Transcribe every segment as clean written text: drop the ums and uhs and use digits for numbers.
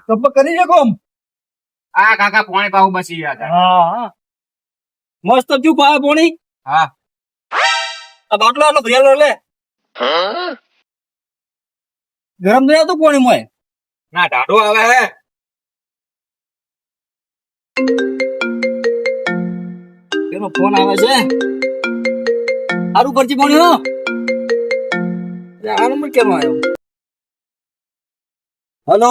Cup કરી શકો આ કાકા પોણી પાહુ બસી ગયા હતા. હા મસ્ત થયું પાવે પોણી હા આ બાટલો આટલો ભરેલો લે ગરમ નહીં આવતું પોણી મોય ના ઢાઢો આવે હે. એનો ફોન આવે છે સારું પરચી પોણી હો આ નંબર કેમ આવ્યો હલો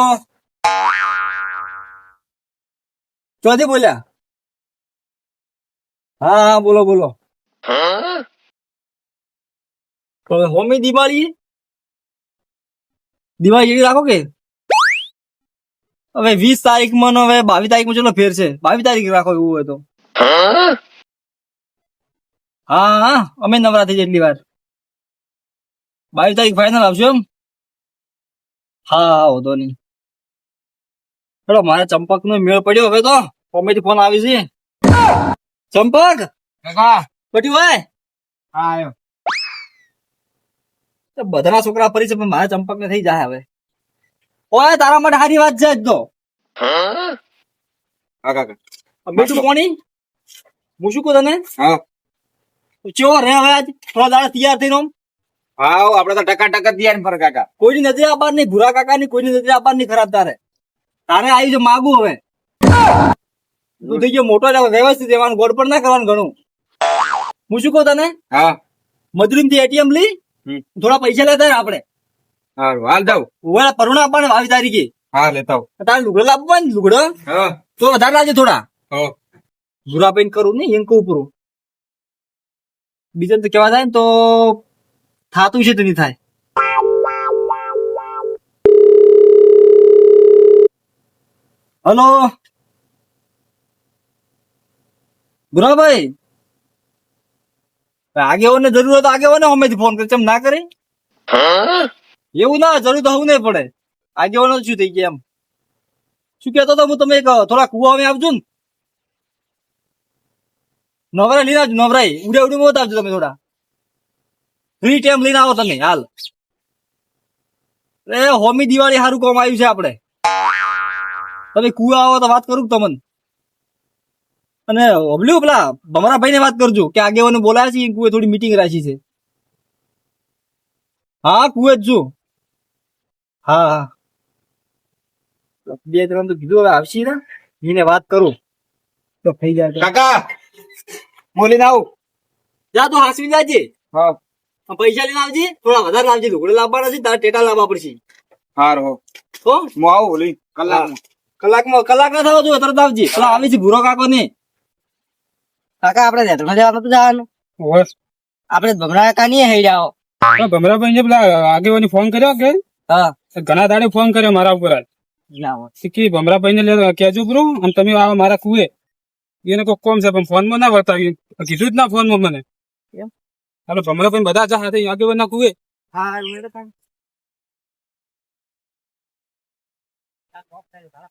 ચોથી બોલ્યા હા હા બોલો બોલો હવે હોમી દિવાળી જેવી રાખો કે હવે 20 તારીખમાં ને હવે 22 તારીખમાં ચલો ફેર છે 22 તારીખ રાખો એવું હોય તો હા હા અમે નવરા થઈ જેટલી વાર 22 તારીખ ફાઈનલ આવશે એમ હા હા હોતો નહીં ચલો મારે ચંપક નો મેળ પડ્યો હવે તો કોમેથી ફોન આવી છે ચંપક કાકા બટી હોય હા આવ્યો. બધાના છોકરા ફરી છે પણ મારા ચંપક ને થઈ જાય હવે ઓય તારા માટે સારી વાત છે આજ તો હા કાકા મીઠું પાણી હું શું કહું તને હા ચેવો રે હવે આજ થોડા દાડા તૈયાર થઈને આમ? હા આપડે તો ટકા ટકા તૈયાર પર કાકા. કોઈની નજરે આબાર નહીં ભૂરા કાકા ની કોઈની નજરે આબાર નહીં ખરાબ તારે આવી છે માગું હવે તું થઈ ગયો મોટો વ્યવસ્થિત રહેવાનું ગોળ પણ ના કરવાનું ઘણું હું શું કહું તને હા મધુરીમ થી એટીએમ લઈ થોડા પૈસા લેતા હોય આપડે હારું હાલ જાવ. ઓલા પરુણા આપવાને 22 તારીખે હા લેતા આવું. તારે લુગડો લાવવા ને લુગડો હા તો વધારે લાવજે થોડા હા ભૂરા પેન્ટ કરું નહીં એમ કહું પૂરું બીજા તો કેવા થાય ને તો થાતું છે તો નહીં થાય હલો ભૂરાભાઈ આગેવાને જરૂર હોય તો આગેવાને હમેથી ફોન કરે ચમ ના કરે એવું ના જરૂર તો હું નહીં પડે આગેવાનો શું થઈ ગયા એમ શું કેતો હતો હું તમે થોડા કુવા આપજો ને નવરાઈ લઈને આવજો નવરાઈ ઉડે ઉડી મત આવજો તમે થોડા ફ્રી ટાઈમ લઈને આવો તમે હાલ એ હોમી દિવાળી સારું કામ આવ્યું છે આપડે તમે કુવા આવો તો વાત કરું તમને અને ઓબલ્યું પેલા ભમરાભાઈ ને વાત કરજો કે આગેવાને બોલાયા છે કુએ થોડી મીટિંગ રાખી છે હા કુએ જ છું હા હા બે ત્રણ તો કીધું હવે આવશે ને એને વાત કરું તો થઈ જાય કાકા બોલીને આવું. જા તો હાસવી જાજે હા પૈસા લઈને આવજે થોડા વધારે લાવજે લુગડે લાવવાના છે તારે ટેટા લાવવા પડશે હારું હો તો હું આવું બોલી કલાક કલાક ના થવા જોઈએ તરત આવજે પેલા આવી છે ભૂરો કાકો ને કાકા આપડે રેતમાં જવાનું તો જવાનું બસ આપડે ભમરા કાકા નહીં હઈ જાઓ ભમરાભાઈ પેલા આગેવાની ફોન કર્યો કે હા ઘણા દાડે ફોન કર્યો મારા ઉપર કે ભમરાભાઈ ને કેજો બ્રો અને તમે આવો મારા કુએ એને કોઈ કોમ છે પણ ફોન માં ના બતાવ્યું કીધું જ ના ફોન માં મને આપડે ભમરાભાઈ બધા જા સાથે આગેવાન ના કુએ હા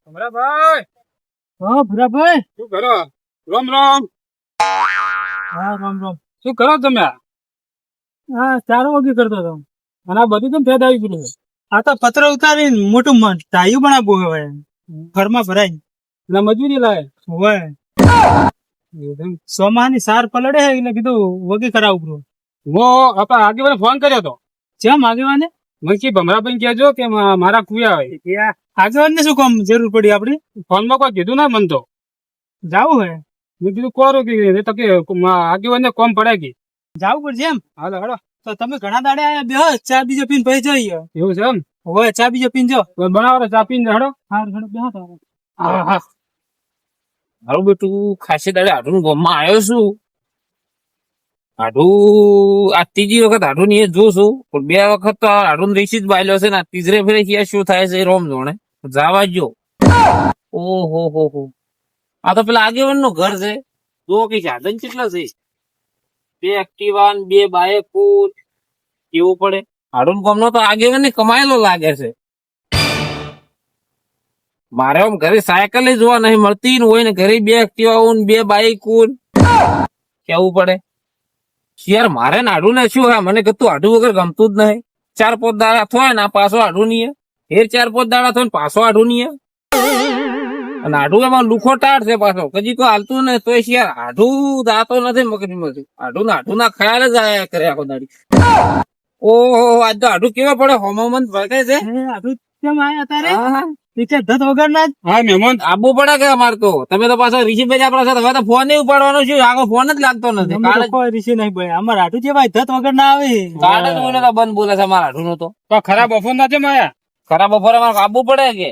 ભમરાભાઈ હા ભૂરાભાઈ શું કરો રામ રામ હા રામ રામ શું કરો તમે હા 4 વાગે કરતો હતો અને આ બધું કેમ ફેદ આવી ગયું છે આ તો પત્ર ઉતારીને મોટું ટાયું બનાવવું હવે ઘરમાં ભરાય એટલે મજૂરી લાવે હોય સોમાની સાર પલડે છે એટલે કીધું વગી કરાવું હું આપડે આગેવાને ફોન કર્યો હતો જેમ આગેવાને મને કે ભમરાભાઈ કહેજો કે મારા કુએ આવે આગેવાન ને શું કામ જરૂર પડી આપડી ફોન માં કોઈ કીધું ના મન તો જાવું હે મેં કીધું કોરું કે તો કે આગેવાન ને કોમ પડે કે જાવું પડશે એમ હાલો હાલો તો તમે ઘણા દાડે આયા બે ચા બીજો પીને પછી જઈએ એવું છે એમ હોય ચા બીજો પીને જો બનાવો ચા પીને હાડો હા ઘણો બે હા હા મારું બેટું ખાસી દાડે હાડું ગમમાં આવ્યો છું હાડું આ ત્રીજી વખત હાડું ની જોઉં છું પણ 2 વખત તો હાડું રેસી જ બાયલો છે ને આ ત્રીજરે ફેરે શું થાય છે રોમ જોણે જવા જો ઓહો હો આ તો પેલા આગેવાન નું ઘર છે જો કઈ સાધન કેટલા છે 2 એક્ટિવા 2 બાઇક કેવું પડે હાડું ગામ નો તો આગેવાન ને કમાયેલો લાગે છે મારે આમ ઘરે સાયકલ જોવા નહીં મળતી ને હોય ને ઘરે 2 એક્ટિવા 2 બાઇક કેવું પડે યાર મારે નાડું ને શું હે મને કતું આડું વગર ગમતું જ નહીં 4-5 દાડા થાય ને પાછો આડું નહીં હેર 4-5 દાડા થાય ને પાછો આડું નહીં અને આઢું એમાં લુખો ટાળ છે પાછો કદી કોઈ હાલતું ને તોય યાર આઢું દાતો નથી મગજમાંથી આઢું ના ખ્યાલ જ આયા કરે આખો દાડી ઓહો આજ તો આઢું કેવા પડે હોમોમન ભગે છે આટલું કેમ આયા તારે હા, નીચે ધત વગર ના હા મહેમાન આબુ પડે કે અમારે તો તમે તો પાછો ઋષિભાઈ આપણા સાથે હવે તો ફોન નહીં ઉપાડવાનો છે આગળ ફોન જ લાગતો નથી કાલે કોઈ રીશે નહીં ભાઈ અમારે આટલું જે ભાઈ ધત વગર ના આવે કાલે જ બોલે તો બંધ બોલે છે મારા આઢું તો ખરાબ બફોર ના છે માયા ખરાબ બપોરે મારે આબુ પડે કે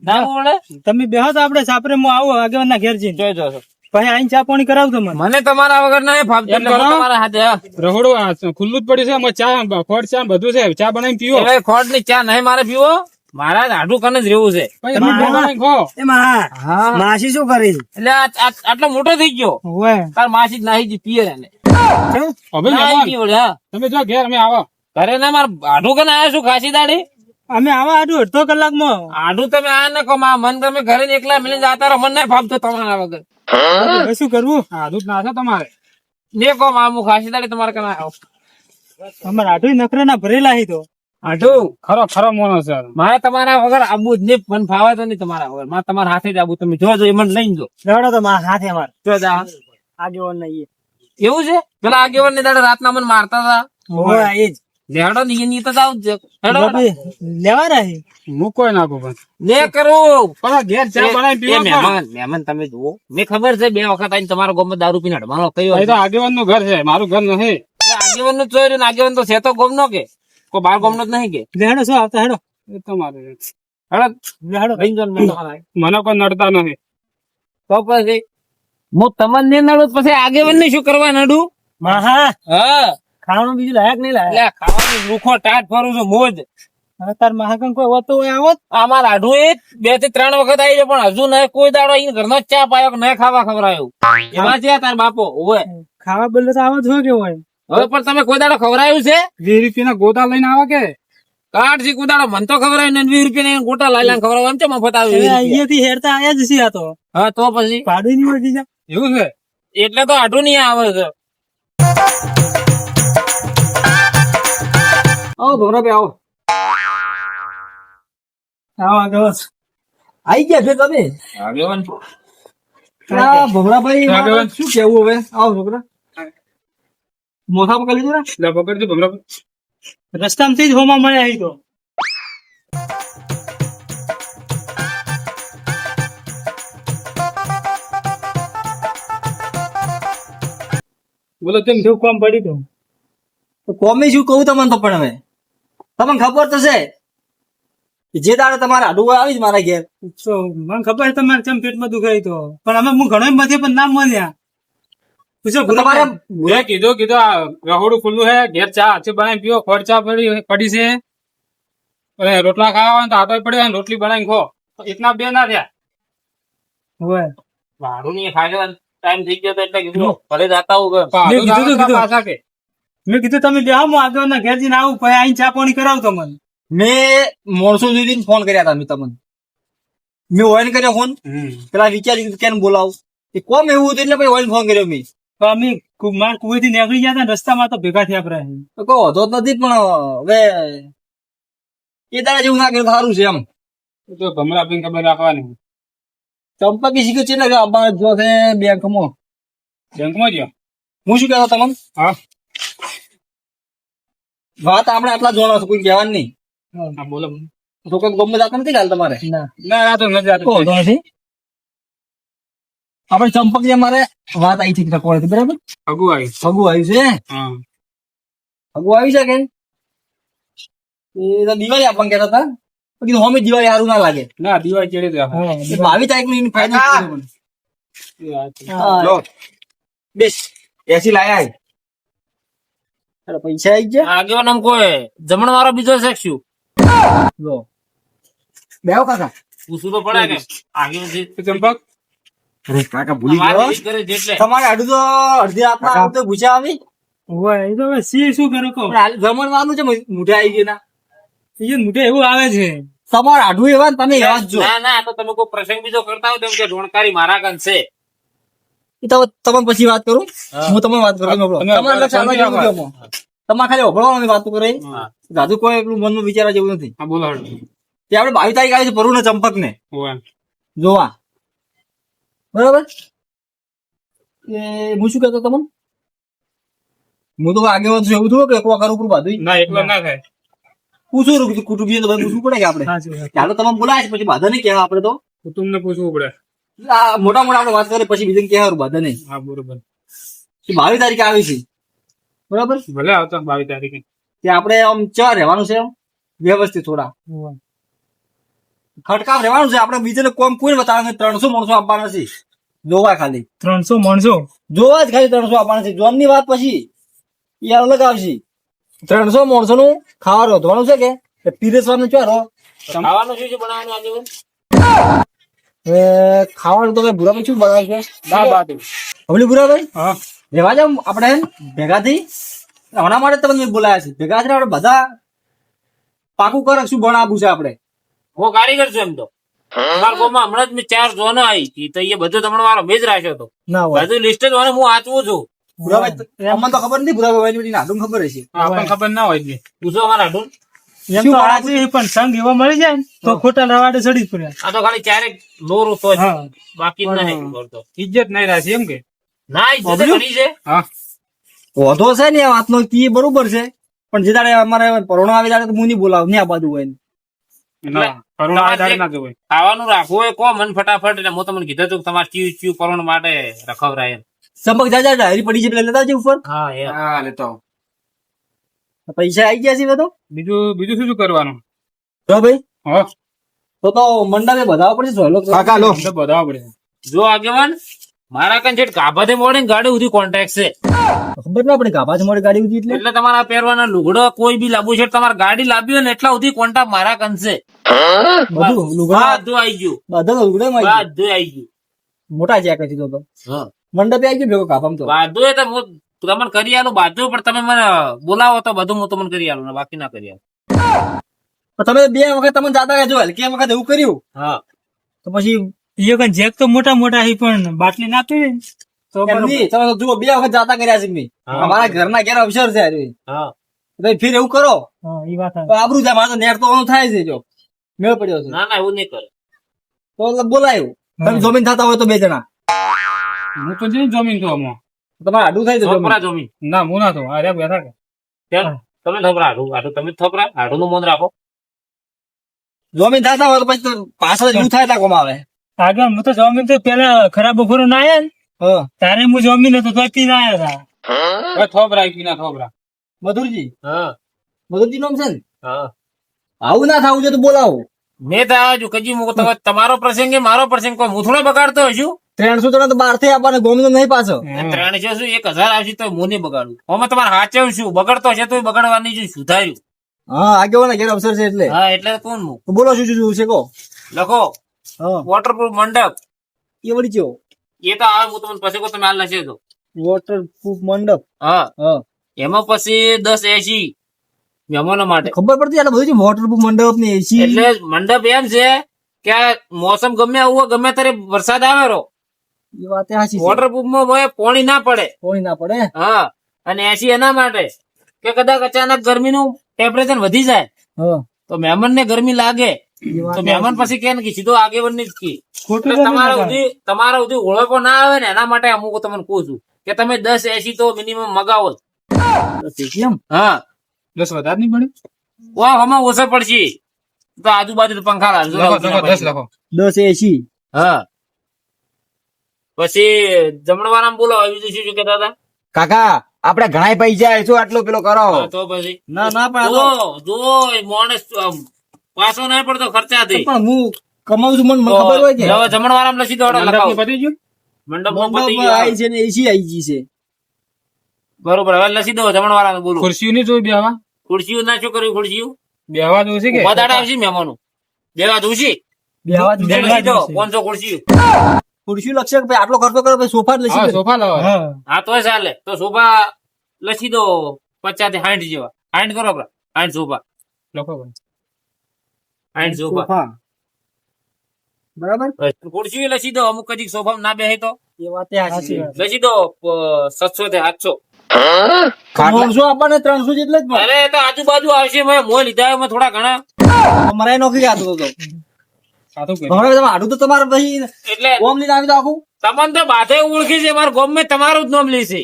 ના આબુ પડે તમે બેહો તો આપણે સાપરે હું આવું આગળ ના ઘેર જઈને જોઈ જોશો પછી આઈને ચા પાણી કરાવ તમને મને તમારા વગર નહીં ફાવતું એટલે હું તમારા હાથે હા. રહોડું ખુલ્લું જ પડ્યું છે અમે ચા ખોટ ચા બધું છે ચા બનાવીને પીવો હવે ખોટ ની ચા નહીં મારે પીવો મારા આઢું કને જ રહેવું છે તમે બનાવીને ખો હા માસી શું કરી એટલે આટલો મોટો થઈ ગયો હોય તાર માસી જ નાહી જ પીએ ને હવે નાહી પીએ વળી, હા તમે જો ઘેર અમે આવો ઘરે ના મારે આઢું કને આવ્યા છું ખાસી દાડી અમે આવા આટલું અડધો કલાકમાં આઢું તમે આ ને કહો મન તમે ઘરે ને એકલા મિલી જતા રહો મને નહીં ફાવતો તમારા વગર હવે શું કરવું આટલું ના છે તમારે ને કહો હું ખાસી દાડી તમારે કને આવો અમારે આટલું નખરા ના ભરેલા હી તો આઢું ખરો મોનો છે મારે તમારા વગર આબુ જ નહીં મને ફાવે તો નહીં તમારા વગર મારે તમારા હાથે જ આબુ તમે જોજો એ મને લઈને જો રડો તો મારા હાથે અમારે જો જા આગેવાન નહીં એવું છે પેલા આગેવાન ની દાડે રાતના મને મારતા હતા હોય એ જ લેડો ની તો જાવ જ હેડો લેવા રહી મૂકો નાખો પણ ને કરું પેલા ઘેર ચા બનાવી એ મહેમાન તમે જુઓ મેં ખબર છે બે વખત આઈને તમારો ગમે દારૂ પીને હડવાનો કયો તો આગેવાન નું ઘર છે મારું ઘર નથી આગેવાન નું ચોર્યું ને આગેવાન તો છે તો ગમનો કે કોઈ બાર ગમનો જ નહીં કે હેડો શું આવતા હેડો એ તમારે હેડો હેડો લઈને જાઓ ને તમારા. મને કોઈ નડતા નથી તો પછી હું તમને નડું પછી આગેવાન ને શું કરવા નડું હા હા ખાવાનું બીજું લાયક નહીં લાયક એટલે ખાવાનું લુખો ટાટ ફરું છું મોજ હવે તાર મહાકન કોઈ હોતો હોય આવત અમાર આઢું એ 2 થી 3 વખત આવી છે પણ હજુ નહીં કોઈ દાડો ઈ ઘરનો જ ચા પાયો કે નહીં ખાવા ખવડાયું એમાં છે તાર બાપો ઓવે ખાવા બદલે તો આવત હોય કે હોય હવે પણ તમે કોઈ દાડો ખવડાયું છે 20 રૂપિયાના ગોતા લઈને આવે કે કાઢ છે કોઈ દાડો મને તો ખવડાયું ને 20 રૂપિયા ગોટા લાઈ લાઈને ખવડાવવા એમ છે મફત આવે અહીંયાથી હેરતા આયા જ છે આ તો હા તો પછી ભાડું નહીં વધી જાય એવું છે એટલે તો આઢું નહીં આવે છે આવો ભમરા ભાઈ આવો આવો આગળ આઈ ગયા છે તમે આગેવાન ભમરાભાઈ આગેવાન. શું કેવું હવે આવો છોકરા મોથા પકડી લીધું ને લે પકડજો ભમરા રસ્તામાંથી જ હોમાં મળે અહીં તો બોલો કેમ થયું કામ પડી તો તો કોમી શું કહું તમને તો પણ હવે તમને ખબર તો છે કે જે દાડે તમારે આડું આવી જ મારા ઘેર તો મને ખબર છે તમારે કેમ પેટમાં દુખાય તો પણ અમે હું ઘણો મધ્ય પણ ના મળ્યા પૂછો તો તમારે મેં કીધું આ રહોડું ખુલ્લું છે ઘેર ચા હાથે બનાવી પીવો ખોટ ચા પડી છે અને રોટલા ખાવા હોય તો હાથો પડ્યો અને રોટલી બનાવી ખો એટલા બે ના થયા હોય ભાડું નહીં ખાજો ટાઈમ થઈ ગયો તો એટલે કીધું ભલે જાતા હું ઘર. પાછા કે મેં કીધું તમે બે આવો આગળ ના ઘેર જઈને આવું પછી આઈને ચા પાણી કરાવ તો મને મેં મોણસો સુધી ફોન કર્યા હતા મેં તમને મેં ઓઇલ કર્યો ફોન પેલા વિચારી કેમ બોલાવું એ કોમ એવું હતું એટલે પછી ઓઇલ ફોન કર્યો મેં તો અમે માર કુવેથી નીકળી ગયા હતા ને રસ્તામાં તો ભેગા થયા આપણે તો કહો તો નથી પણ હવે એ દાડા જેવું ના કર્યું તો સારું છે એમ તો ભમરા આપીને ખબર રાખવાની ચંપકી શીખ્યું છે ને અમારે જો છે બેંકમાં બેંકમાં ગયો હું શું કહેતો તમને હા વાત આપણે આટલા જોવાનો કોઈ કહેવાનું નહીં હા બોલો તો કોઈ ગમે જતા નથી કાલ તમારે ના તો નથી કહો તો નથી આપણે ચંપક જે અમારે વાત આવી છે કોણ હતી બરાબર અગુ આવી ફગુ આવ્યું છે હા ફગુ આવી છે કે એ તો દિવાળી આપણને કહેતા હતા પણ કીધું અમે દિવાળી સારું ના લાગે ના દિવાળી ચડી જાય 22 તારીખ નો ફાયદો લો બેસ એસી લાયા અરે પૈસા આવી ગયા આગેવાન આમ કોઈ જમણ વાળો બીજો છે શું લો બેહો કાકા પૂછવું તો પડે કે આગેવાન છે ચંપક અરે કાકા ભૂલી વાત ગયો એવી કરે છે એટલે તમારે આડું તો અડધી રાતના આવું તો પૂછ્યા આવી હોય એ તો હવે સી શું કરો કહો પણ હાલ જમણવાનું છે મોઢે આવી ગયા ના એ મોઢે એવું આવે છે તમારે આડું એવા ને તમે એવા જ જો ના ના આ તો તમે કોઈ પ્રસંગ બીજો કરતા હોય તો એમ કે રોણકારી મારા કન છે એ તો તમને પછી વાત કરું હું તમને વાત કરું તમારે લક્ષ આવવા જેવું નથી આમાં. તમારે ખાલી ઓભળવાની વાતો કરે દાદુ કોઈ એટલું મનમાં વિચારવા જેવું નથી હા બોલો તે આપણે 22 તારીખ આવી છે પરુને ચંપક ને હોય જોવા બરાબર એ હું શું કહેતો તમને હું તો આગેવાન છું એવું થોડું કે કોકર ઉપર બાંધું ના એકલો ના થાય. પૂછું રહ્યું કે કુટુંબીઓ તો ભાઈ પૂછવું પડે કે આપણે ચાલો તમે બોલાય છે પછી બાધા નહીં કહેવા આપણે તો કુટુંબને પૂછવું પડે. આ મોટા મોટા આપણે વાત કરીએ પછી બીજું કહેવાનું બાધા નહીં હા બરોબર. 22 તારીખે આવી છે બરાબર ભલે આવતો 22 તારીખે. કે આપણે આમ ચા રહેવાનું છે આમ વ્યવસ્થિત થોડા ખટકામ રહેવાનું છે આપણે બીજાને કોમ કોઈ બતાવવાનું 300 માણસો આપવાના છે જોવા ખાલી 300 માણસો. જોવા જ ખાલી 300 આપવાના છે જોન ની વાત પછી એ અલગ આવશે 300 માણસો નું ખાવાનું વધવાનું છે કે પીરેસવાનું ચાલો ખાવાનું શું છે બનાવવાનું આગેવાન? ખાવાનું તો ભૂરાભાઈ શું બનાવે છે દાળ ભાત. હમણાં ભૂરાભાઈ હા રહેવા જાવ આપણે ભેગા થઈ હમણાં માટે તમને બોલાયા છે ભેગા થઈને આપણે બધા પાકું કરે શું બનાવવું છે આપણે હું કારીગર છું એમ તો. અમારા ગામમાં હમણાં જ મેં 4 જોનો આવી હતી તો એ બધું તમને મારો મેજ રાખ્યો હતો. ના હોય બધું લિસ્ટ જ મને હું વાંચવું છું. ભૂરાભાઈ અમને તો ખબર નથી ભૂરાભાઈ નાડું ખબર હશે આપણને ખબર ના હોય. પૂછો અમારા હાડું. એમ તો આજે પણ સંઘ એવો મળી જાય ને તો ખોટા રવાડે ચડી જ પડ્યા આ તો ખાલી ચારેક લોરું તો જ. બાકી જ નહીં કરતો. ઇજ્જત નહીં રાખી એમ કે. ના ઇજ્જત ઘણી છે. હા વધો છે ને આ વાતનો ઈ બરોબર છે પણ જે દાડે અમારે પરોણો આવી દાડે તો હું નહીં બોલાવ ને આ બાજુ હોય ના કરુણા આ દાડે ના જોવાય. ખાવાનું રાખવું હોય કો મન ફટાફટ એટલે હું તમને કીધું હતું કે તમારે ચીવ ચીવ કરોડ માટે રખવરાય એમ. ચમક જા ડાયરી પડી છે પેલા લેતા આવજે ઉપર હા એમ. હા લેતો આવો. પૈસા આવી ગયા છે બધો બીજું શું કરવાનું? તો ભાઈ હા તો મંડપે બધાવા પડશે સોયલો તો બધાવા પડે. જો આગેવાન મારા કન છેટ ગાભાથી મોડે ગાડી સુધી કોન્ટેક્ટ છે ખબર ના પડે કાપા મળે ગાડી ઉધી એટલે એટલે તમારા પહેરવાના લુગડો કોઈ બી લાવવું છે તમારે ગાડી લાવી હોય ને એટલા સુધી કોન્ટેક્ટ મારા કન છે. બધું લુગડા બધું આવી ગયું. બધા લુગડા માં બધું આવી ગયું. મોટા ચેક હતી તો હા મંડપે આવી ગયો ભેગો કાપામ તો બાધું એ તો હું તમને કરી આલું બાધું પણ તમે મને બોલાવો તો બધું હું તમને કરી આલું ને બાકી ના કરી આલું. તમે 2 વખત તમે જાતા રહેજો કે વખત એવું કર્યું હા તો પછી જેક તો મોટા મોટા પણ બાટલી ના પીવે તો એમ નહીં, તમે તો જુઓ 2 વખત જાતા કર્યા છે મેં હા. અમારા ઘરના ઘેર અવસર છે આજે. હા તો ફિર એવું કરો એ વાત તો આબરૂ જાય મારે તો નેટ તો ઓનું થાય છે જો મેળ પડ્યો છે ના ના એવું નહીં કરે. તો બોલાયું તમે જમીન થતા હોય તો 2 જણા હું તો જઈ જમીન તો આમાં. તમારે આડું થાય છે જમીન. થોપરા જમીન ના હું ના તો અરે બેઠા કે કેમ? તમે થોપરા હાડું તમે થોપરા હાડું નું મન રાખો. જમીન થતા હોય તો પછી તો પાછળ એવું થાય તા કોમ આવે આગળ હું તો જમીન તો પેલા ખરાબ બપોરો ના આયા ને હા તારે હું જમીન હતો તો પીને આયા હતા. થોભરા પીના થોભરા. મધુરજી હા મધુરજી નામ છે ને હા આવું ના થવું છે તો બોલાવો મેં તો આ જો કજી મૂકો તમારો પ્રસંગ એ મારો પ્રસંગ કોઈ હું થોડો બગાડતો હશું. 300 જણા તો 12 થી આપવાના ગોમનો નહીં પાછો 300 શું 1000 આવશે તો હું નહીં બગાડું. આમાં તમારે હાચવું શું બગડતો છે તો બગાડવાની શું સુધાર્યું. હા આગેવાના ઘેર અવસર છે એટલે હા એટલે કોણ હું તો બોલો શું શું છે કહો લખો હા વોટરપ્રૂફ મંડપ. એ વળી કયો એ તો આવે હું તમને પછી કહું તમે હાલ નથી તો. વોટરપ્રૂફ મંડપ હા હા એમાં પછી 1080 મહેમાનો માટે. ખબર પડતી એટલે બધું છે વોટરપ્રૂફ મંડપ ને એસી એટલે મંડપ એમ છે કે આ મોસમ ગમે આવું હોય, ગમે ત્યારે વરસાદ આવે રો એ વાત સાચી છે વોટરપ્રૂફ માં પાણી ના પડે. કોઈ ના પડે હા અને 80 એના માટે કે કદાચ અચાનક ગરમીનું ટેમ્પરેચર વધી જાય હા તો મહેમાન ને ગરમી લાગે એ વાત તો મહેમાન પછી કે ને કે સીધો આગેવાન ની જ કી. ખોટું એટલે તો ના તમારા સુધી ઓળખો ના આવે ને એના માટે અમુક તમને કહું છું કે તમે 1080 તો મિનિમમ મગાવો જ. એમ હા 10 વધારે નહીં પડે. ઓય હમણાં ઓછો પડશે તો આજુબાજુ તો પંખા લાવજો. લખો 10 લખો. 1080 હા પછી જમણવારામાં બોલો બીજું શું શું કહેતા હતા? કાકા આપડે ઘણા પૈસા શું આટલો પેલો કરો હા, તો પછી ના ના પણ આ તો- જો માણસ પાછો નહીં પડતો ખર્ચાથી. પણ હું કમાઉં છું મને ખબર હોય કે હવે જમણવારામાં લસી દોડો લખાવો. મંડપનું પતી ગયું. મંડપમાં પતી મંડપ ગયું. આવી છે ને એસી આવી ગઈ છે બરોબર હવે લસી દો જમણવારામાં બોલો. ખુરશીઓ નહીં જોઈ બેહવા. ખુરશીઓ ના શું કર્યું ખુરશીઓ બેહવા દો છે કે વધારે આવશે મહેમાનો દેવા દઉં છે બેહવા જ બેહવા લસી દો દઉં છે. 500 ખુરશીઓ. ખુરશી લક્ષે કે ભાઈ આટલો ખર્ચો કરો ભાઈ સોફા જ લઈ હા શકે. સોફા લાવો. હા તો ચાલે તો સોફા લસી દો 50 થી 60 જેવા 60 કરો આપડા 60 સોફા લખો ભાઈ. 60 સોફા સોફા બરાબર ખુરશીઓ લસી દો અમુક કદી સોફા ના બેહે તો એ વાત સાચી સાચી છે. વાત. લસી દો 700 થી 800. ખાટલા 300 આપવાને 300 જેટલા જ પણ. અરે તો આજુબાજુ આવશે મેં મોં લીધા એમાં થોડા ઘણા અમારે નોકરી આતો હતો આ તો કઈ. હવે તમે આડું તો તમારે પછી એટલે ઓમ લઈને આવી તો આખું તમને તો બાધે ઓળખી છે મારા ગામ માં તમારું જ નામ લેશે.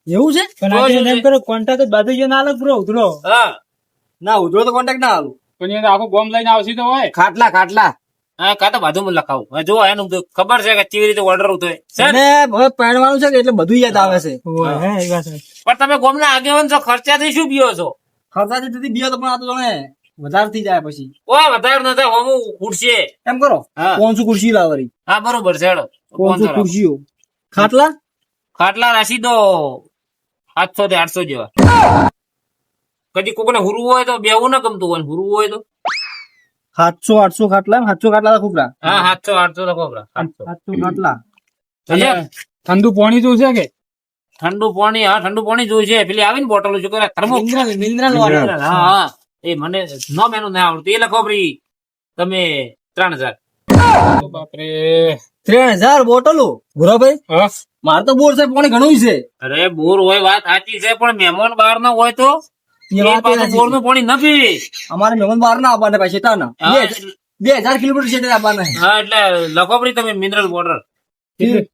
એવું છે પણ તો આજે શું એમ છે? કરો કોન્ટ્રાક્ટ જ બાજુ ના અલગ બ્રો ઉધરો હા ના ઉધરો તો કોન્ટેક્ટ ના આલું પણ એને આખો બોમ્બ લઈને આવશે તો હોય. ખાટલા ખાટલા હા કાં તો બાજુ માં લખાવું. હવે જો એનું તો ખબર છે કે કેવી રીતે ઓર્ડર ઉઠે છે ને? અને હવે પહેરવાનું છે કે એટલે બધું યાદ આવે છે હે એ વાત છે. પણ તમે ગામ ના આગેવાન છો, ખર્ચાથી શું પીઓ છો? ખર્ચાથી થતી બીજો તો પણ આ તો જાણે વધારે થઈ જાય પછી ઓય વધારે નથી હમું ઉઠશે. એમ કરો હા 500 ખુરશી લાવરી હા બરોબર છે હેડો. 500 ખુરશીઓ ખાટલા ખાટલા રાશી દો 700 થી 800 જેવા. કદી કોકને હુરવું હોય તો બેવું ના ગમતું હોય, હુરવું હોય તો 700 800 ખાટલા 700 ખાટલા તો ખુબરા હા 700 800 તો ખબર. 700 ખાટલા અને ઠંડુ પાણી જોશે કે ઠંડુ પાણી, હા ઠંડુ પાણી જોઈશે. પેલી આવી ને બોટલો શું કરે થર્મો મિનરલ હા હા એ મને નામ એનું ના આવડતું. એ લખો ભાઈ તમે 3000. બાપરે 3000 બોટલો ભૂરાભાઈ હા મારે તો બોર છે પાણી ઘણું છે અરે બોર હોય વાત સાચી છે, પણ મહેમાન બહાર ના હોય તો એ વાત એ બોર નું પાણી ન પીવે. અમારે મહેમાન બહાર ના આવવાના પાછી તાના હા, 2000 કિલોમીટર છે આવવાના હા એટલે લખો ભાઈ તમે મિનરલ વોટર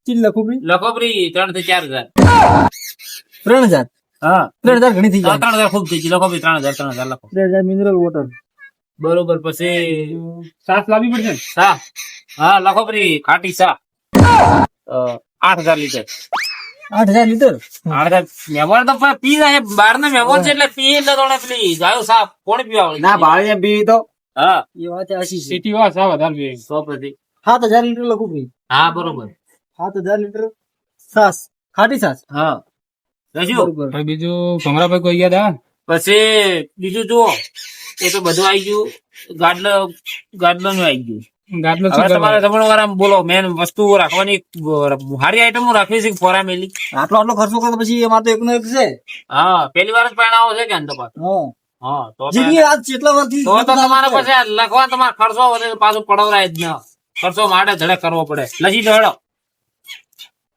ચીલ લખું ભાઈ લખો ભાઈ 3 થી 4000. 3000 હા 3000 ઘણી થઈ જાય 3000 ખૂબ થઈ ગઈ. લખો ભાઈ 3000 લખો 3000 મિનરલ વોટર બરોબર. પછી સાસ લાવવી પડશે ને? સા હા લખો ભાઈ ખાટી સા 8000 લીટર. 8000 લીટર 8000 મહેમાન તો પી જાય. બહાર ના મહેમાન છે એટલે પી એટલે થોડા પેલી ગાયો સા કોણ પીવા વાળી? ના ભાડે એમ પીવી તો હા એ વાત આશી છે સિટી વાળા સા વધારે પીવે. 100 પ્રતિ. 7000 લીટર લખું ભાઈ હા બરોબર. 7000 લીટર સાસ ખાટી સાસ હા રજુ બરોબર ભાઈ બીજું ભમરાભાઈ કોઈ યાદ આવે પછી બીજું જુઓ એ તો બધું આવી ગયું. ગાડલો નું આવી ગયું. ગાટલો શું હવે તમારે કરવા? જમણવાર આમ બોલો મેન વસ્તુ રાખવાની સારી આઈટમો રાખવી છે કે ફોરા મેલી? આટલો આટલો ખર્ચો કરો તો પછી અમારે તો એકનો એક છે હા પેલી વાર જ પરણાવો છે કે અંત પાછ? હા હા તો જિંદગી આજ જેટલા વર્ષથી તો તમારે પછી આ લખવા તમારે ખર્ચો વધે તો પાછું પડવરાય જ ના. ખર્ચો માટે ધડે કરવો પડે. લખી દો હેડો.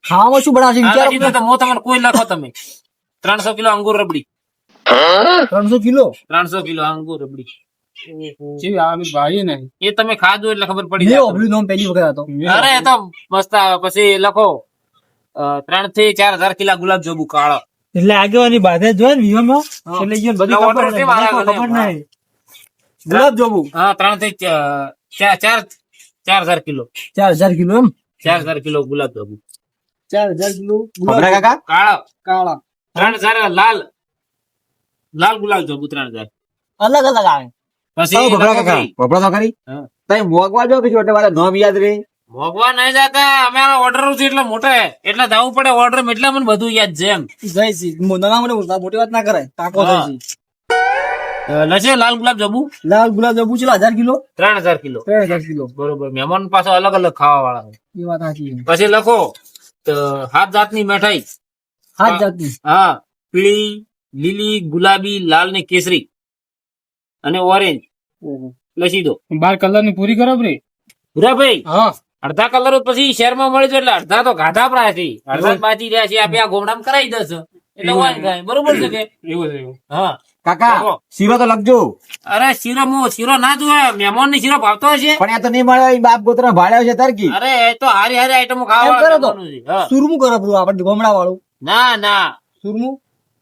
ખાવામાં શું બનાવશે હા, વિચારો લખી દો તો હું તમારે કોઈ લખો તમે 300 કિલો અંગુર રબડી. 300 કિલો 300 કિલો અંગુર રબડી જી આ બી ભાઈ નહીં એ તમે ખાધું એટલે ખબર પડી મેં જાય. ઓબલ્યું નામ પહેલી વખત હતો અરે એ તો મસ્ત આવે. પછી લખો 3 થી 4000 કિલા ગુલાબ જાંબુ કાળો. એટલે આગેવાની બાધે જોય ને વિહોમાં એટલે ઈ બધી એટલે ખબર order છે નહીં. મારા મને કોઈ ઘરે. ખબર નહીં ગુલાબ જાંબુ હા 3 થી 4000 કિલો 4000 કિલો એમ 4000 કિલો ગુલાબ જાંબુ 4000 કિલો ભમરા કાકા કાળા. કાળા 3000 લાલ ગુલાબ જાંબુ 3000. અલગ અલગ આવે પછી ભમરા લખો કાકા ભાઈ, ભમરા તો ખરી હા. તમે મોગવા જો પછી એટલે મારા નામ યાદ રહે મોગવા નહીં જતા. અમે ઓર્ડર છે એટલે મોટે એટલે જવું પડે ઓર્ડર એટલે મને બધું યાદ છે એમ. જય શ્રી નાના મોટી વાત ના કરાય તાકો હા. થઈ છે લશે લાલ ગુલાબ જાંબુ લાલ ગુલાબ જાંબુ છે 1000 કિલો 3000 કિલો 3000 કિલો બરોબર. મહેમાન પાછો અલગ અલગ ખાવા વાળા હોય. એ વાત સાચી છે. પછી લખો તો 7 જાતની મીઠાઈ. હાથ જાતની હા પીળી, લીલી, ગુલાબી, લાલ ને કેસરી અને ઓરેન્જ લસી દો. 12 કલર ની પૂરી કરો ભાઈ ભૂરા ભાઈ હા અડધા કલર પછી શહેરમાં મળી જાય એટલે અડધા તો ગાધા પ્રાય છે, અડધા જ બાકી રહ્યા છે. આ બે ગોમડામાં કરાવી દસ એટલે હોય જાય. બરોબર છે કે? એવું છે એવું હા કાકા લખો. શીરો તો લખજો અરે શીરો ના જોવે. મહેમાન ની શીરો ભાવતો હશે? પણ આ તો નહીં મળે ઈ બાપ ગોત્ર ભાડ્યો છે તરકી અરે એ તો હારી હારી આઈટમો એમ કરો ખાવા તો. મહેમાનનું છે. હા. સુરમું કરો પેલું આપણે ગોમડા વાળું ના ના સુરમું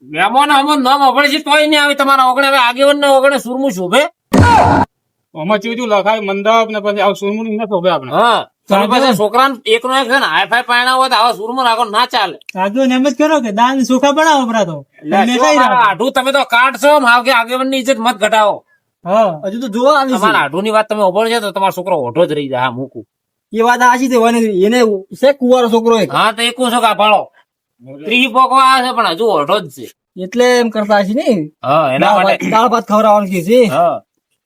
મહેમાન અમુક નામ અભડે છે તોય નહીં આવે તમારા ઓગણે. હવે આગેવન ને ઓગણે સુરમું શોભે. આમાં ચીજું લખાય મંડપ ને પછી આવું સુરમું ને શોભે આપણે હા તમે પાછા છોકરાને એકનો એક છે ને હાઈફાઈ પાયણા હોય તો આવા સુરમું રાખો ના ચાલે. આગળ એમ જ કરો કે દાળ ચોખા બનાવો આપડા તો આઢું તમે તો કાઢશો માવ કે આગેવન ની ઇજ્જત મત ઘટાવો. હા હજુ તો જોવા આવી તમારા આઢું ની વાત તમે ઓભળ છે તો તમારો છોકરો ઓઢો જ રહી જાય. હા મૂકું. એ વાત આશી છે એને છે કુવારો છોકરો એક હા તો એકું છો કાપાળો ત્રીજી પોકો આવે છે પણ હજુ ઓઢો જ છે. એટલે એમ કરતા હશે ને હા એના માટે દાળ ભાત ખવડાવવાનું કે છે હા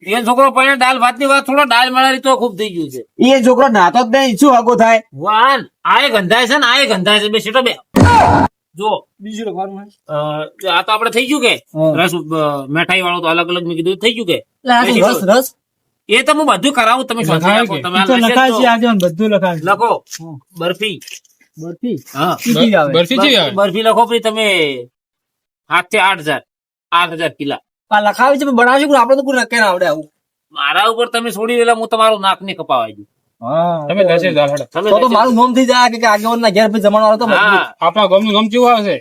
એ છોકરો પણ દાલ ભાત ની વાત થોડો દાલ મળારી તો ખૂબ થઈ ગયું છે. એ છોકરો નાતો જ નહીં શું હગો થાય વાન આ એ ગંધાય છે ને આ એ ગંધાય છે. બે સીટો બે જો બીજું લખવાનું હોય. આ તો આપડે થઈ ગયું કે હા. રસ મીઠાઈ વાળું તો અલગ અલગ મેં કીધું થઈ ગયું કે એટલે આ તો રસ રસ એ તો હું બધું કરાવું. તમે શાંતિ રાખો. તમે આ લખે જ તો. આગળ બધું લખાય લખો બરફી. બરફી હા ચીકી આવે બરફી ચી આવે બરફી લખો ભાઈ તમે 7 થી 8000 કિલા. આ લખાવી છે પણ બનાવશું કોણ? આપણે તો કોઈ નક્કી ના આવડે આવું મારા ઉપર તમે છોડી દેલા હું તમારું નાક ને કપાવાઈ દઉં. હા તમે 10,000 હેડો. તમે તો મારું નામ થઈ જાય કે આગેવાનના ઘેર પછી જમણવાર હતો મજબૂત. હા આપણા ગામનું નામ કેવું આવશે?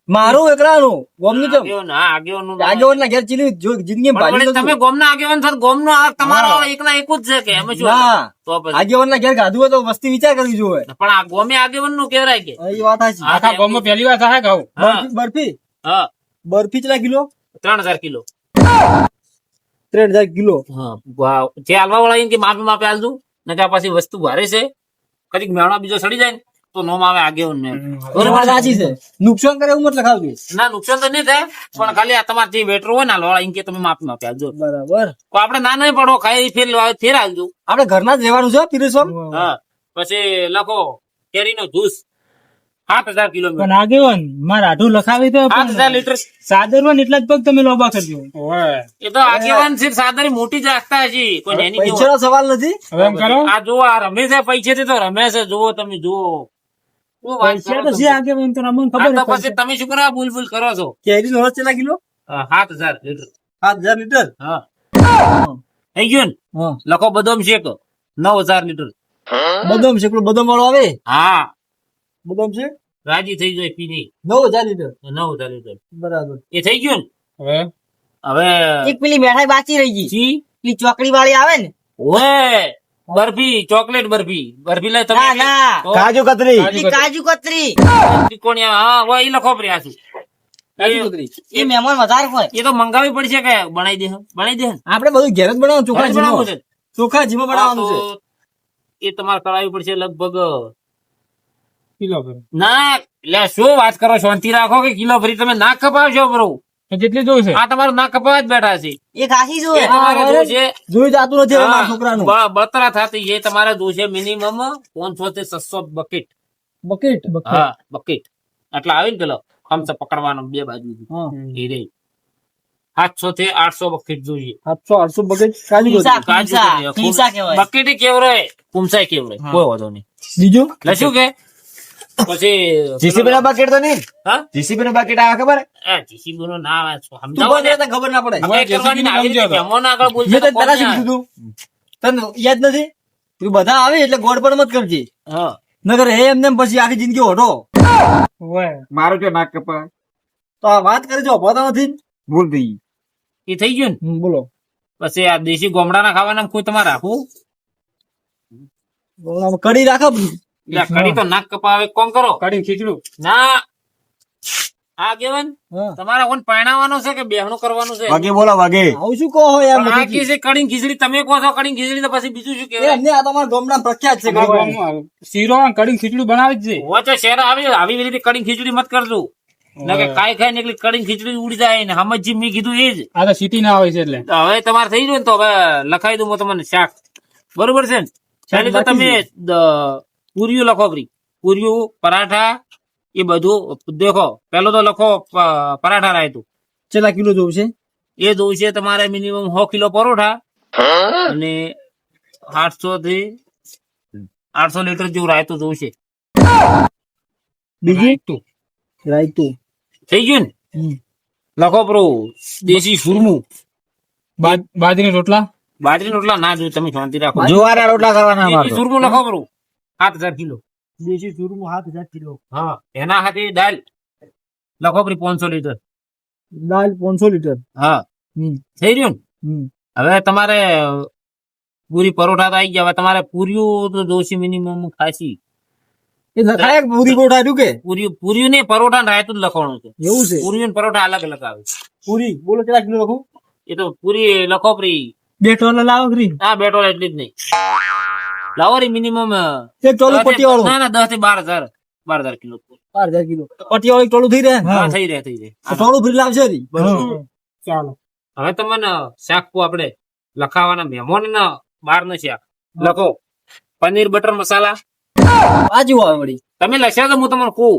મારું એકલાનું ગોમનું કેમ આગેવાનનું નામ. આગેવાનના ઘેર ચીલી જિંદગી પણ ભાલી વળી તમે ગોમના આગેવાન છો તો ગોમનો આ તમારો એકના એક જ છે કે અમે શું ના તો પછી આગેવાનના ઘેર ગાધું હોય તો વસ્તી વિચાર કરવી જોઈએ. પણ આ ગોમે આગેવાન નું કેવરાય કે એ વાત સાચી. હા. આખા ગામમાં પહેલી વાર થાય ગાવ. હા બરફી હા બરફી કેટલા કિલો? 3,000 kilo 3,000 kilo. હા વાવ. જે હાલવા વાળા એમ કે માપે હાલજો ને કે પછી વસ્તુ ભારે છે કદીક મેળા બીજો સડી જાય ને તો નોમ આવે આગેવાન ને એ વાત સાચી છે. નુકસાન કરે એવું મત લખાવજો. ના નુકસાન તો નહીં થાય પણ ખાલી આ તમારે જે વેટર હોય ને હાલવા વાળા એમ કે તમે માપે હાલજો બરાબર. તો આપણે ના નહીં પડો ખાઈ ફેર હાલજો. આપણે ઘરના જ રહેવાનું છે પીરેશ્વર. હા પછી લખો કેરીનો જ્યુસ 7,000 કિલો પણ આગેવાન મારે આઢું લખાવી દો 7,000 લીટર. સાદરમાં એટલા જ પગ તમે લોબા કરજો. ઓય. એ તો આગેવાન છે સાદરી મોટી જ રાખતા હશે કોઈ એની જેવું. પૈસાનો સવાલ નથી. હવે એમ કરો. આ જુઓ આ રમે છે પૈસેથી તો રમે છે જુઓ તમે જુઓ શું વાત પૈસા કરો તો તમે? છે આગેવાન તો અમને આ ખબર તો છે પછી તમે શું કરો ભૂલ કરો છો કેરીનો રસ કેટલા કિલો? 7,000 litre 7,000 litre. હા થઈ ગયું ને હા. લખો બદામ શેક 9,000 લીટર બદામ છે પેલો બદામ વાળો આવે હા બદામ છે રાજી થઈ જાય પીને 9,000 લીટર. 9,000 લીટર બરાબર. એ થઈ ગયું હવે ને હવે એક પેલી મીઠાઈ બાકી રહી ગઈ જી પેલી ચોકડી વાળી આવે ને ઓએ બરફી ચોકલેટ બરફી બરફી લઈ ના તમે ના તો કાજુ કતરી પેલી કાજુ કતરી ત્રિકોણિયા હા હોય એ લખો પ્રિયા છું કાજુ કતરી. એ મહેમાન વધારે હોય એ તો મંગાવી પડશે કે બનાવી દે ને આપણે બધું ઘેર જ બનાવવાનું. ચોખા ઘરે બનાવવું જીમો છે ચોખા જીમો બનાવવાનું છે. તો એ તમારે કરાવવી પડશે લગભગ કિલો ભરો. ના લે શું વાત કરો શાંતિ રાખો કે કિલો ફરી તમે નાક કપાવશો બરો તો જેટલી જોઈશે? આ તમારું નાક કપાવા જ બેઠા છે એ ખાસી એ જોઈએ તમારે જોશે જોઈ જાતું નથી હવે મારા છોકરાનું. બળતરા થતી એ તમારે જોશે મિનિમમ 500 થી 600 બકેટ બકેટ. હા બકેટ એટલે આવે ને પેલો ખમચા પકડવાનો બે બાજુ હા. એ રે 700 થી 800 બકેટ જોઈએ 700-800 બકેટ કાજુ ખીસા, કતરી. કાજુ ખીસા કહેવાય. બકેટ કેવરે કુમસાય કેવરે કોઈ વાંધો નહીં બીજું એટલે શું કે પછી જીસીબી નો બકેટ તો નહીં? હા જીસીબી નો બકેટ આવે ખબર હે? જીસીબી નું નામ આ તું સમજાવો બંધ ને. રહે તો ખબર ના પડે. આપણે કરવાની ને આવી રીતે મહેમાન આગળ બોલશે મેં તો તને પેલા કોણ શું કીધું તું? તને યાદ નથી? તું બધા આવે એટલે ગોળ પણ મત કરજે. હા નગર હે એમને એમ પછી આખી જિંદગી ઓઢો. હોય મારું જો નાક કપા તો આ વાત કરી જો પોતા નથી. ભૂલ થઈ ગઈ. એ થઈ ગયું ને બોલો. પછી આ દેશી ગોમડાના ખાવાના કોઈ તમારે રાખવું આમ કઢી રાખો. એટલે કઢી તો નાક કપાવે કોમ કરો કઢી ખીચડું. ના આ કેવન હા. તમારે કોણ પરણાવવાનું છે કે બેહણું કરવાનું છે વગે બોલો વગે. આવું શું કહો યાર પણ આ મફુજી? કે છે કઢી ખીચડી તમે કહો છો કઢી ખીચડી તો પછી બીજું શું એ કહેવાય એમને આ તમારા ગામડામાં પ્રખ્યાત છે. અમારા ગામમાં શીરો અને કઢી ખીચડું બનાવી જ છે. વચ્ચે શેર આવી રીતે કઢી ખીચડી મત કરજો ના કે ખાઈ ખાઈ ને એકલી કઢી ખીચડી ઉડી જાય ને હમજી મેં કીધું એ જ આ તો સિટી ના આવે છે એટલે. તો હવે તમારે થઈ ગયું ને તો હવે લખાઈ દઉં હું તમને શાક બરોબર છે ને પહેલી તો તમે પૂરીઓ લખો ફરી પૂરીઓ પરાઠા એ બધું દેખો પેલો તો લખો પરાઠા રાયતું કેટલા કિલો જોવું છે? એ જોવું છે તમારે મિનિમમ 100 કિલો પરોઠા અને 800 થી 800 લીટર જેવું રાયતું જોવું છે બીજું રાયતું. થઈ ગયું ને હમ. લખો પ્રો દેશી સુરમું બાજરીના રોટલા. બાજરી રોટલા ના જોયું તમે શાંતિ રાખો જુવારના રોટલા કરવાના દેશી અમારે. સુરમું લખો પ્રો 7,000 કિલો દેશી ચૂરમું 7,000 કિલો. હા એના હાથે દાલ લખો પ્રી 500 લીટર દાળ 500 લીટર. હા હમ. થઈ રહ્યું હમ. ને હવે તમારે પૂરી પરોઠા તો આવી ગયા હવે તમારે પૂરીઓ તો જોશી મિનિમમ ખાસી એ લખાય કે પૂરી પરોઠા આપ્યું કે પૂરી ને પરોઠા ને રાયતું જ લખવાનું છે એવું છે? પૂરી ને પરોઠા અલગ અલગ આવે પૂરી બોલો કેટલા કિલો લખું? એ તો પૂરી લખો પ્રી બે ટોલા લાવો ગ્રી હા બેટો એટલી જ નહીં લાવો રી મિનિમમ એક ટોલું પટ્ટી વાળું. ના ના 10 થી 12,000 કિલો 12,000 કિલો પટ્ટી વાળું એક ટોલું થઈ રહે ને? હા થઈ રહે તો ટોલું ફ્રી લાવશે હરી. ચાલો હવે તમને શાક આપણે લખાવાના મહેમાન ના બાર નું શાક લખો પનીર બટર મસાલા બાજુ આવે વળી. તમે લખ્યા તો હું તમને કહું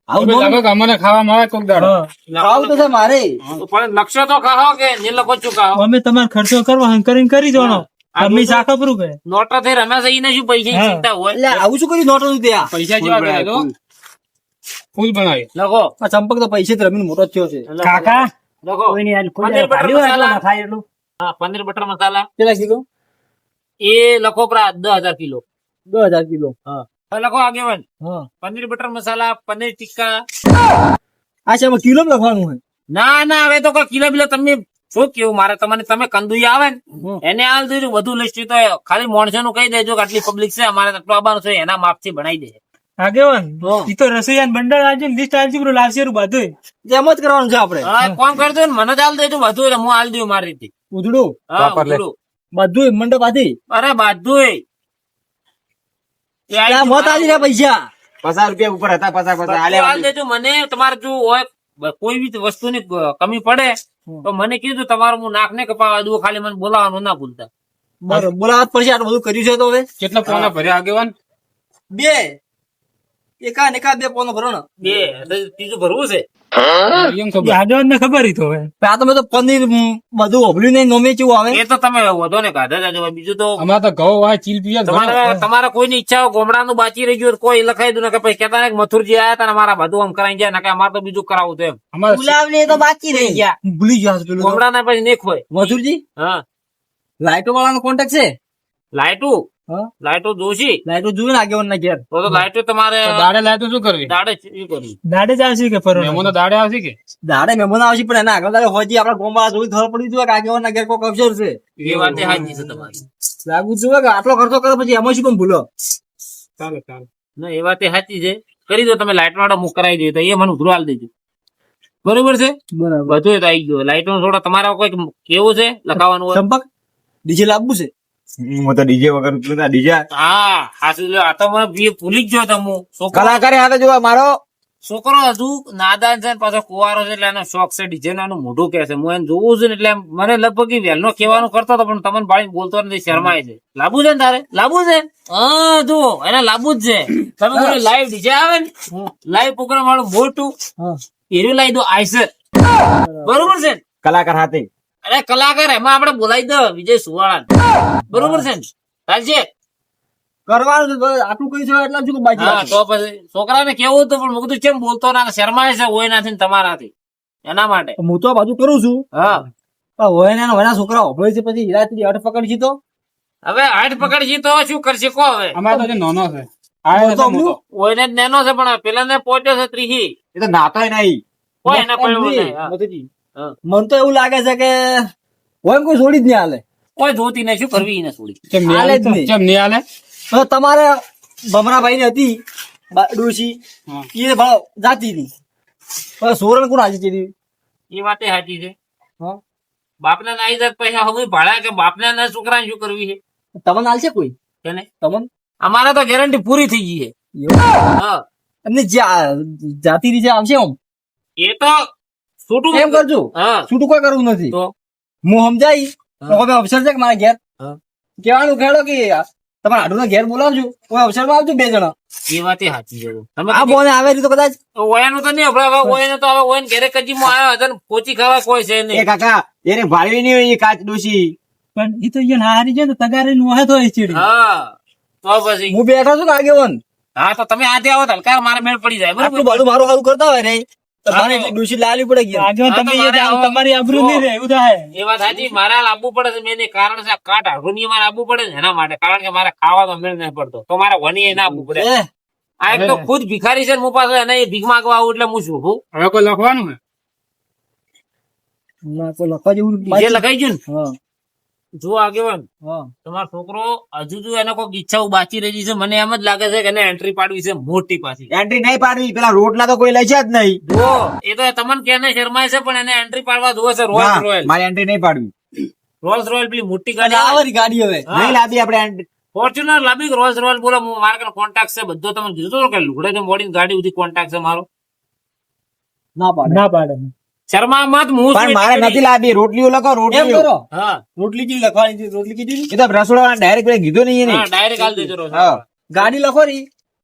આવું તમે ન- લાગે કે અમને ખાવા મળે કોક દાડો. આવું તો છે મારે. પણ લક્ષ્ય તો કહો કે ની લખો છું કહો અમે તમારે ખર્ચો કરવા કરીને કરી દેવાનો અમે શાક અપરું કે નોટા થઈ રમ્યા છે એને શું પૈસા હા. ચિંતા હોય એટલે આવું શું કર્યું નોટો નું ત્યાં? પૈસા જેવા કરે તો ફૂલ બનાવી. લખો આ ચંપક તો પૈસે જ રમીને મોટો જ થયો છે. કાકા લખો કોઈની હાલ કોઈ પનીર બટર ભાલ્યું હોય મસાલા. એટલો ના થાય એટલું હા પનીર બટર મસાલા કેટલા કિલો? એ લખો પ્રા 10,000 કિલો. 10,000 કિલો. હવે લખો આગેવાન હા. પનીર બટર મસાલા, પનીર ટિક્કા. આ છે એમાં કિલો લખવાનું હોય. ના ના હવે તો કોઈ કિલો બિલો તમે શું કેવું મારે તમને, તમે કંદુઈ આવે ને એને હાલ દીધું બધું લિસ્ટ તો ખાલી માણસો નું કહી દેજો કે આટલી પબ્લિક છે અમારે આટલું આવવાનું છે એના માપથી બનાવી દે. આગેવાન ઈ તો રસોઈયા બંડલ આજુ લિસ્ટ આજુ પેલું લાવશે બધું એમ જ કરવાનું છે આપણે. હા કોમ કરજો ને મને જ હાલ દેજો બધું એટલે હું હાલ દઉં મારી રીતે. ઉધડું હા ઉધડું. બધું મંડપ આથી અરે બધું ત્યાં મત આવી રહ્યા પૈસા. 50 રૂપિયા ઉપર હતા 50 હાલ દેજો મને. તમારે જો હોય કોઈ બી વસ્તુની કમી પડે તો મને કીધું તમારું હું નાક ને કપાવા દઉં, ખાલી મને બોલાવાનું ના ભૂલતા. બરોબર બોલાવત પડશે. આટલું બધું કર્યું છે તો હવે કેટલા પોના ભર્યા આગેવાન? 2 એકા 2 પોનો ભરો ને. 2 ત્રીજું ભરવું છે. એમ ખબર. આગેવાન ને ખબર ઈ તો હવે આ તો મેં તો પનીર બધું હોભળ્યું નહીં. નોમે કેવું આવે. એ તો તમે વધો ને કાઢા જાજો ભાઈ. બીજું તો અમારે તો ઘઉં હોય ચીલ પીએ તમારે કોઈની ઈચ્છા હોય ગોમડાનું બાચી રહી ગયું હોય, કોઈ લખાઈ દઉં ને કે પછી કેતા ને કે મથુરજી આયા હતા ને મારા બધું આમ કરાઈ જાય ને કે અમારે તો બીજું કરાવું તો એમ. અમારે ગુલાબ ને તો બાકી રહી ગયા. ભૂલી ગયો પેલું તો. ગોમડા પછી નેક હોય. મથુરજી હા લાઈટો વાળાનો કોન્ટેક્ટ છે. લાઈટું હા લાઈટું જોશી લાઈટો જોયું ને આગેવાન ના ઘેર. તો લાઈટું તમારે દાડે લાય તો શું કરવી? દાડે ઈ કરવી. દાડે જ આવશે કે ફરવા મહેમાનો દાડે આવશે કે? દાડે મહેમાન આવશે પણ એના આગળ દાડે હોજી આપડા ગોમવાળા જોઈ ખબર પડી જોઈએ કે આગેવાન ના ઘેર કોઈક અવસર છે. એ વાતે હાજી છે તમારી. લાગુ જોઈએ કે આટલો ખર્ચો કરે પછી એમાં શું કેમ ભૂલો. ચાલે ચાલે. ના એ વાતે સાચી છે. કરી દો તમે લાઈટ વાળો મુક કરાવી દો તો એ મને ઉધરો હાલ દેજો. બરોબર છે. બરાબર. બધું એ તો આવી ગયું. લાઈટ નું થોડો તમારે કોઈ કેવું છે લખાવાનું હોય? ચંપક ડીજે લાવવું છે. હું તો ડીજે વગર ઉતરું ડીજે હા હાસુ લ્યો. આ તો મને ભૂલી જ ગયો તમે. છોકરો કલાકારે હાથે જોવા મારો છોકરો હજુ નાદાન છે ને પાછો કુંવારો છે એટલે એનો શોખ છે ડીજે નો. એનું મોઢું કે છે હું એને જોવું છું ને એટલે મને લગભગ વહેલો કહેવાનું કરતો હતો પણ તમને બાળી બોલતો નથી, શરમાય છે. લાવવું છે ને તારે? લાવવું છે? હા જુઓ એને લાવવું જ છે. તમે લાઈવ ડીજે આવે ને લાઈવ પ્રોગ્રામ વાળું મોટું એરું લાવી દો આઈસર. બરોબર છે ને? કલાકાર હાથે અરે કલાકાર એમાં આપણે બોલાવી દો વિજય સુવાળા. બરોબર છે ને? ચાલશે. કરવાનું છે બસ. આટલું કઈ છે એટલે શું બાકી હા રાખે? તો પછી છોકરાને કેવું હતું પણ મેં કીધું કેમ બોલતો ના, શરમાય છે હોય નાથી ને તમારાથી એના માટે. હું તો બાજુ કરું છું હા પણ હોય ને વડા છોકરા હોભળે છે પછી હીરાથી અડ પકડી તો હવે હાથ પકડજી તો શું કરશે કો હવે? અમારે તો હજી નાનો છે. આ મોટો નથી મોટો. ઓયને જ નેનો છે પણ પેલા ને પહોંચ્યો છે ત્રીહી. એ તો નાતોય નહીં. કોઈ એના પડ્યું એમ નહીં. નહીં, હા. મધુજી. હા. મને તો એવું લાગે છે કે હોય એમ કોઈ છોડી જ નહીં હાલે. કોઈ જોતી નહીં શું કરવી એને છોડી. ચમ નહીં હાલે જ હાલે? નહીં. ચમ નહીં હાલે? હવે તમારે ભમરાભાઈ ની હતી ડોશી હા. એ ભાવ જાતી હતી હવે સોરણ કોણ હાજી ચીધી. એ વાતે સાચી છે. હા. બાપને નાઈ જાત પૈસા હવે ભાડા કે બાપને ના છોકરાને શું કરવી છે તમને હાલશે કોઈ તેને? તમને અમારે તો ગેરંટી પૂરી થઈ ગઈ છે. હા એમને જાતિ રીતે આવશે આમ એ તો છૂટું એમ કરજો. હા છૂટું કોઈ કરવું નથી. તો હું સમજાઈ હા. તો તમે અવસર છે કે મારા ઘેર હા. કેવાનું ખેડો કે તમારા હાડુ ઘેર બોલાવજો કોઈ અવસર માં આવજો 2 જણા. એ વાતે સાચી છે. તમે આ બોને આવે તો કદાચ ઓયાનું તો નહીં હવે ઓયાને તો હવે ઓયન ઘેરે કજીમાં આવ્યો હતો ને પોચી ખાવા કોઈ છે એ નહીં. કાકા એને ભાળવી નહીં હોય એ કાચ ડોશી. પણ ઈ તો અહીંયા હારી જાય ને તગારી નું હોય તો એ ચીડી હા તો પછી હું બેઠો છું કે આગેવાન હા તો તમે આજે આવો તો હલકા મારે મેળ પડી જાય. આટલું બરોબર? બધું મારું સારું કરતા હોય ને તો હા, મારે તો- ડોશી લાવવી પડે ગયા. આગેવાન હા, તો તમે મારે એ જાઓ, આવો. તમારી આબરૂ નહીં રહે એવું થાય. એ વાત સાચી. મારે હાલ આવવું પડે છે. મેં એને કારણ છે આ કાટ હાડુની મારે આવવું પડે ને એના માટે, કારણ કે મારે ખાવાનો મેળ નહીં પડતો તો મારે વની ના આવવું પડે. એ, આ એક તો ખુદ ભિખારી છે ને હું પાસે એને ભીખ માંગવા આવું એટલે હું શું હું હવે કોઈ લખવાનું હે? ના, કોઈ લખવા જેવું જે બાકી. લખાઈ ગયું ને હા, જો આગેવાન હા. તમારો છોકરો હજુ જો એને કોઈક ઈચ્છાઓ બાકી રહી છે. મને એમ જ લાગે છે કે એને એન્ટ્રી પાડવી છે મોટી પાછી. એન્ટ્રી નહીં પાડવી પેલા રોટલા તો કોઈ લેશે જ નહીં. જો એ તો તમને કેને શરમાય છે પણ એને એન્ટ્રી પાડવા જોવે છે. રોયલ્સ ના, રોયલ મારે એન્ટ્રી નહીં પાડવી. રોયલ્સ રોયલ પેલી મોટી અને ગાડી આવરી ગાડી હવે હા. નહીં લાવી આપણે entry. ફોર્ચ્યુનર લાવી રોયલ્સ રોયલ બોલો મારા કોન્ટેક્ટ છે બધો. તમે કીધું હતું કે લુગડે ને મોડી ગાડી સુધી કોન્ટેક્ટ છે મારો. ના પાડે. ના પાડે. શર્મા મત હું પણ મારે નથી લાવી રોટલીઓ લખો એમ રોટલીઓ. કરો હા રોટલી કીધી લખવાની હતી, રોટલી કીધી એ તો રસોડા ડાયરેક્ટ કીધું નહીં એને. હા ડાયરેક્ટ હાલ દેજો રોજ. હા. ગાડી લખો ની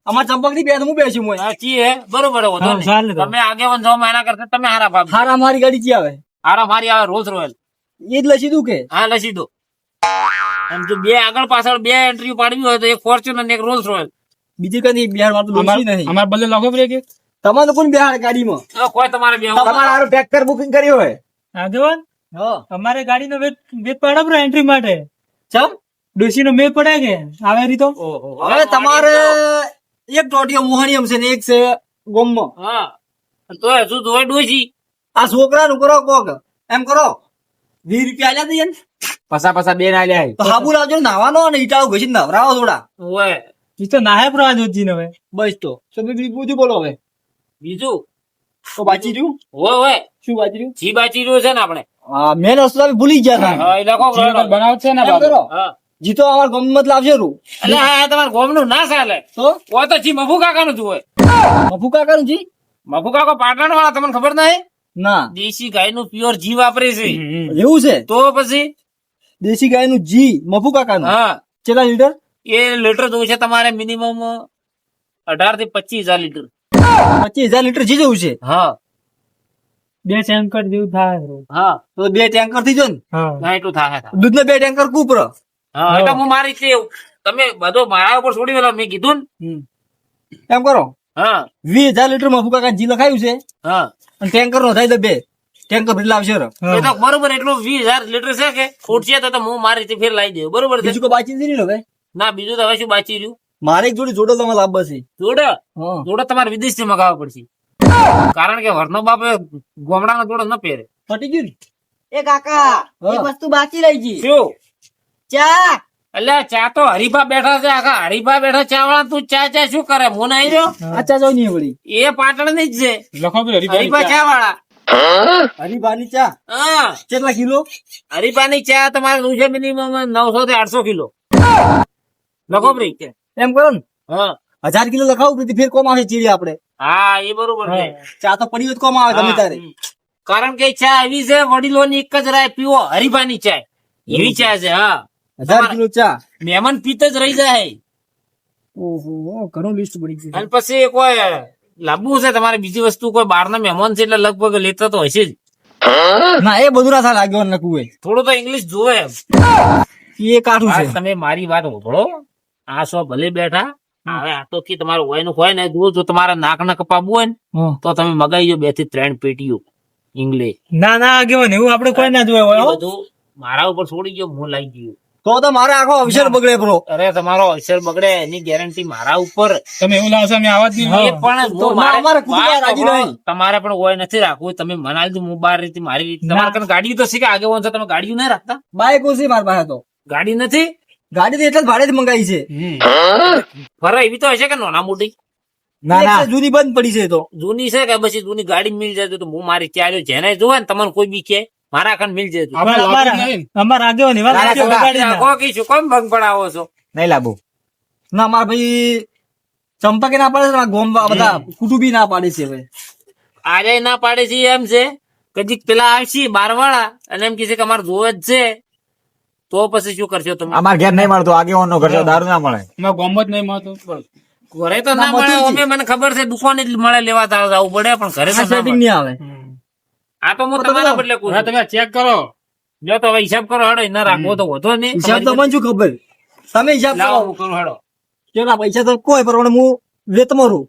અમાર ચંપક ની બે હું બેસી હું હા કી હે બરોબર હે, વાંધો હા, નહીં. ચાલે તો. તમે આગેવાન જાઓ એના કરતા તમે હારા ભાગ હારા મારી ગાડી ચી આવે હારા મારી આવે રોલ્સ રોયલ. એ જ લસી દઉં કે હા લસી દો. એમ જો બે આગળ પાછળ બે એન્ટ્રી પાડવી હોય તો એક ફોર્ચ્યુનર ને એક રોલ્સ રોયલ. બીજી કઈ બિહાર માં તો દોષી નહીં. અમારે બદલે લખો બ્રેક એક. તમારે તો કોણ બિહાર ગાડીમાં હવે કોઈ તમારે બે તમારે હારું ટ્રેક્ટર બુકિંગ કર્યું હોય આગેવાન હા અમારે ગાડીનો વેટ વેટ પાડો એન્ટ્રી માટે. ચમ ડોશી નો મેળ પડે કે આવે રી તો હવે તમારે એક ટોટીઓ મોહણીયમ છે ને એક છે ગોમમાં. હા તો હજુ તો ડોશી આ છોકરાનું કરો કોક એમ કરો 20 રૂપિયા આલ્યા દઈએ ને પસા બે ના લ્યા તો હાબુ લાવજો ને નાવાનો ને ઈટાળો ઘસીને નવરાવો થોડા. ઓય ઈ તો નાહે પ્રવાજોતજી ને હવે બસ તો બીજું બોલો હવે. બીજું તો બાચી રહ્યું ઓય શું બાચી રહ્યું? જી બાચી રહ્યો છે ને આપણે હા મેન વસ્તુ તમે ભૂલી ગયા હતા. હા એ લખો જીવન બનાવ છે ને એમ બાબુ કરો હા જીતો અમાર ગમત લાવશે રૂ એટલે આ તમારા ગોમનું ના ચાલે તો ઓ તો જી મફુ કાકાનું જ હોય મફુ કાકાનું જી મફુ કાકો પાટણ વાળા તમને ખબર નહીં ના દેશી ગાયનું પ્યોર ઘી વાપરે છે એવું છે. તો પછી દેશી ગાયનું જી મફુ કાકાનું હા કેટલા લીટર? એ લીટર જોવું છે તમારે મિનિમમ 18 થી 25,000 લીટર 25,000 લીટર જી જવું છે. હા 2 ટેન્કર જેવું થાય હા તો 2 ટેન્કર થઈ જાય ને હા ના એટલું થાય દૂધ ના 2 ટેન્કર કુપર. હા એટલે હું મારી રીતે તમે બધો મારા ઉપર છોડી મેલો મેં કીધું ને એમ કરો હા 20,000 લીટર મફુ કાકા જી લખાયું છે હા અને ટેન્કર નો થાય તો 2 ટેન્કર ભરી લાવશે રો. એ તો બરોબર એટલું 20,000 લીટર છે કે ખૂટશે તો હું મારી રીતે ફેર લાવી દઉં બરોબર છે બીજું કોઈ બાચી નથી ને હવે ના બીજું તો હવે શું બાચી રહ્યું મારે એક જોડી જોડો તમારે લાવવા છે. જોડે હા જોડે તમારે વિદેશ થી મગાવવા પડશે કારણ કે વરનો બાપ એ ગોમડાનો જોડો ન પહેરે પટી ગયું ને? એ કાકા હા. એક વસ્તુ બાકી રહી ગઈ શું ચા એટલે ચા તો હરીફા બેઠા છે આખા હરીફા બેઠા ચા વાળા તું ચા શું કરે હું નહીં રહ્યો અચ્છા જો નહીં વળી એ પાટણ ની જ છે લખો ભાઈ હરીભાઈ હરીફા ચા વાળા હરીબાની ચા હા કેટલા કિલો? હરીફા ની ચા તમારે જોશે મિનિમમ 900 થી 800 કિલો લખો ભાઈ એમ કરો ને હા 1000 કિલો લખાવું પછી ફેર કોમ આવે ચીડી આપણે હા એ બરોબર છે ચા તો પડી હોય તો કોમ આવે તમે તારે. કારણ કે ચા એવી છે વડીલોની એક જ રાય પીવો હરીફાની ચા એવી ચા છે હા 1000 કિલો ચા. મહેમાન પીત જ રહી જાય ઓહો ઘણું લિસ્ટ બની ગયું. અને પછી કોઈ લાવવું છે તમારે બીજી વસ્તુ કોઈ બહારના મહેમાન છે એટલે લગભગ લેતા તો હશે જ ના એ બધું ના થાય લાગ્યો નકું હોય થોડું તો ઇંગ્લિશ જોવે એમ એ કાઠું આ છે. તમે મારી વાત સાંભળો આ સો ભલે બેઠા હવે આ તો કે તમારું હોય હોય ને જો તમારે નાક ના કપાવવું હોય ને હા. તો તમે મગાઈ જો 2 થી 3 પેટીઓ ઇંગ્લિશ ના ના આગેવાન એવું આપણે કોઈ ના જોયા હોય હો. બધું મારા ઉપર છોડી ગયો હું લાગી ગયો તો મારે આખો અવસર બગડે બ્રો. અરે તમારો અવસર બગડે એની ગેરંટી મારા ઉપર તમે એવું લાવશો અમે આવા જ નહીં એ પણ તો હું ના, અમારે મારે કુટુંબમાં રાજી નહીં. તમારે પણ હોય નથી રાખવું તમે મનાલી દઉં હું બાર રીતે મારી રીતે તમારે કને ગાડી તો શીખે આગળ છે તમે ગાડીઓ ના રાખતા બાઈક ઓછી મારી પાસે તો ગાડી નથી ગાડી તો એટલે જ ભાડે મંગાવી છે. ફરે એવી તો હશે કે નાના મોટી ના એક ના છે જૂની બંધ પડી છે તો જૂની છે કે પછી જૂની ગાડી મિલ જાય તો હું મારી ચાલ્યો જેને જોવે ને તમને કોઈ બી કે મારા ખાન મિલ જાય આપણે લાવવું જ નહીં. અમારા આગેવાન એવા ના, ના, લાગ્યો કાકા. વગાડી ના. આખો કી શું કોમ ભંગ પડાવો છો નહીં લાવવું ના મારા ભાઈ ચંપકે ના પાડે છે ગોમ બધા કુટુંબી ના પાડે છે હવે. આજે ના પાડે છે એમ છે કે જીક પેલા આવશે બાર વાળા અને એમ કે છે કે અમારે જોવે જ છે તો પછી શું કરશો તમે અમારે ઘેર નહીં મળતો આગેવાનો ખર્ચો દારૂ ના મળે એમાં ગોમ જ નહીં મળતું ઘરે તો ના મળે અમે મને ખબર છે દુકાને જ મળે લેવા તાર જવું પડે પણ ઘરે તો આ ના સેટિંગ મળે. નહીં આવે. આ તો હું તમારા બદલે કહું હવે છું. તમે ચેક કરો જો તો હવે હિસાબ કરો હેડો ના રાખવો તો વધો નહીં હિસાબ તો મને શું ખબર તમે હિસાબ લાવો કરો હું કરું હેડો કેટલા પૈસા તો કોઈ પ્રમાણે હું વેતમાં રહું